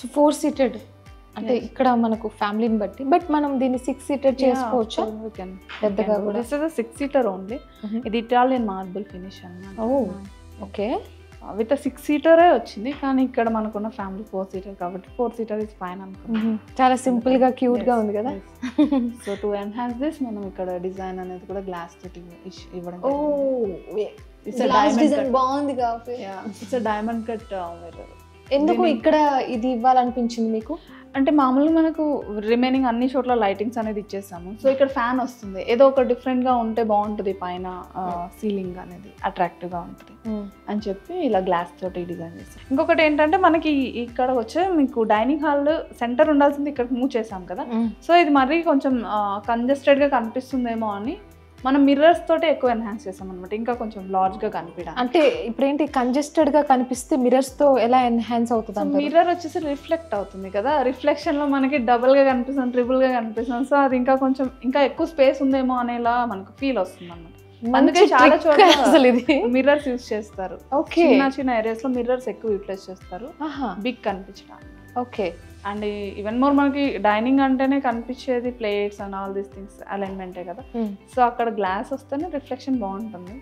4 seated అంటే ఇక్కడ మనకు ఫ్యామిలీని బట్టి బట్ మనం దీన్ని 6 సీటెడ్ చేసుకోవచ్చు పెద్దగా కూడా. This is 6 seater only. ఇది ఇటాలియన్ మార్బుల్ ఫినిష్ అన్నమాట. ఓకే విత్ 6 సీటరే వచ్చింది, కానీ ఇక్కడ మనకున్న ఫ్యామిలీ 4 సీటర్ కాబట్టి 4 సీటర్ ఇస్ ఫైన్ అనుకున్నాం. చాలా సింపుల్ గా క్యూట్ గా ఉంది కదా. సో టు ఎన్హాన్స్ దిస్ మనం ఇక్కడ డిజైన్ అనేది కూడా గ్లాస్ తోటి ఇవ్వడం. బాగుంది coffee. It's diamond cut mirror. ఎందుకు ఇక్కడ ఇది ఇవ్వాలనిపించింది మీకు? అంటే మామూలుగా మనకు రిమైనింగ్ అన్ని చోట్ల లైటింగ్స్ అనేది ఇచ్చేసాము. సో ఇక్కడ ఫ్యాన్ వస్తుంది, ఏదో ఒక డిఫరెంట్గా ఉంటే బాగుంటుంది, పైన సీలింగ్ అనేది అట్రాక్టివ్గా ఉంటుంది అని చెప్పి ఇలా గ్లాస్ తోటి డిజైన్ చేస్తాం. ఇంకొకటి ఏంటంటే మనకి ఇక్కడ వచ్చే మీకు డైనింగ్ హాల్ సెంటర్ ఉండాల్సింది ఇక్కడ మూవ్ చేసాం కదా. సో ఇది మరీ కొంచెం కంజెస్టెడ్గా కనిపిస్తుందేమో అని మనం మిర్రర్స్ తోటి ఎక్కువ ఎన్హాన్స్ చేసాం అనమాట, ఇంకా కొంచెం లార్జ్ గా కనిపించడానికి. అంటే ఇప్పుడు ఏంటి కంజెస్టెడ్ గా కనిపిస్తే మిర్రర్స్ తో ఎలా ఎన్హాన్స్ అవుతుంది? మిర్రర్ వచ్చేసి రిఫ్లెక్ట్ అవుతుంది కదా, రిఫ్లెక్షన్ లో మనకి డబుల్ గా కనిపిస్తుంది, ట్రిపుల్ గా కనిపిస్తుంది. సో అది ఇంకా కొంచెం ఇంకా ఎక్కువ స్పేస్ ఉందేమో అనేలా మనకు ఫీల్ వస్తుంది అన్నమాట. అందుకే చాలా చోట్ల మిర్రర్స్ యూజ్ చేస్తారు. చిన్న చిన్న ఏరియాస్ లో మిర్రర్స్ ఎక్కువ యూటిలైజ్ చేస్తారు బిగ్ కనిపించడానికి. ఓకే. అండ్ ఈవెన్ మోర్ మనకి డైనింగ్ అంటేనే కనిపించేది plates and all these things అలైన్మెంటే కదా. సో అక్కడ గ్లాస్ వస్తేనే రిఫ్లెక్షన్ బాగుంటుంది.